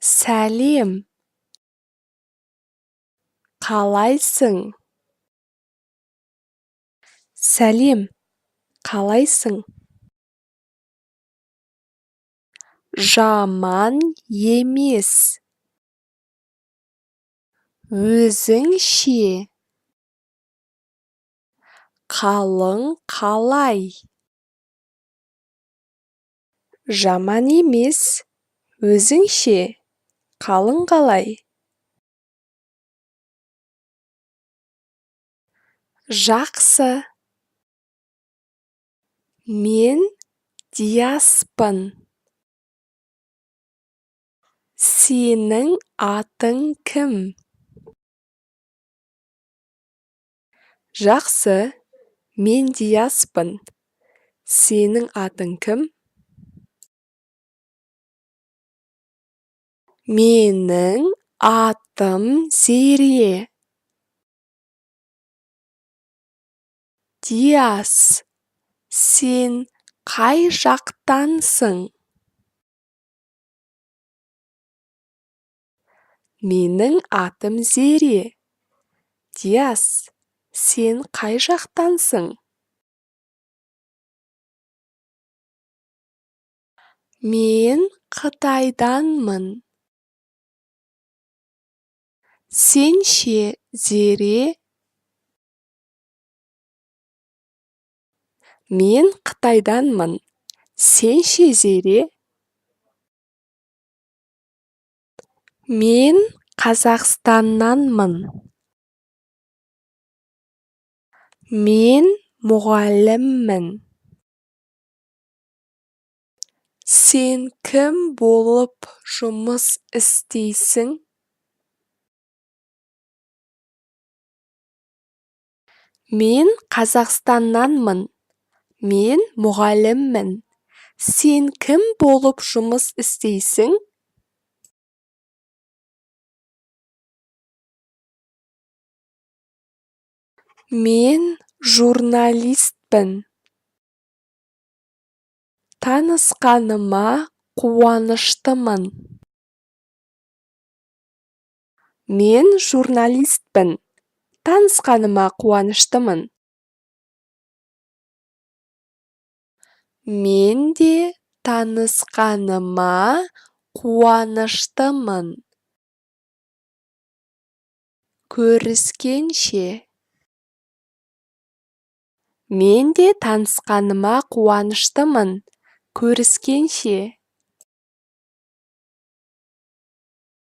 Сәлем, қалайсың? Сәлем, қалайсың? Жаман емес. Өзің ше? Қалың қалай? Жаман емес. Өзің ше? Қалың қалай? Жақсы. Мен Диаспын. Сенің атың кім? Жақсы. Мен Диаспын. Сенің атың кім? Менің атым Зере. Диас, сен қай жақтансың? Менің атым Зере. Диас, сен қай жақтансың? Мен Қытайданмын. Сен ше, Зере? Мен Қытайданмын. Сен ше, Зере? Мен Қазақстаннанмын. Мен мұғаліммін. Сен кім болып жұмыс істейсің? Мен Қазақстаннанмын. Мен мұғаліммін. Сен кім болып жұмыс істейсің? Мен журналистпін. Танысқаныма қуаныштымын. Мен журналистпін. Танысқаныма қуаныштымын. Мен де танысқаныма қуаныштымын. Көріскенше. Мен де танысқаныма қуаныштымын. Көріскенше.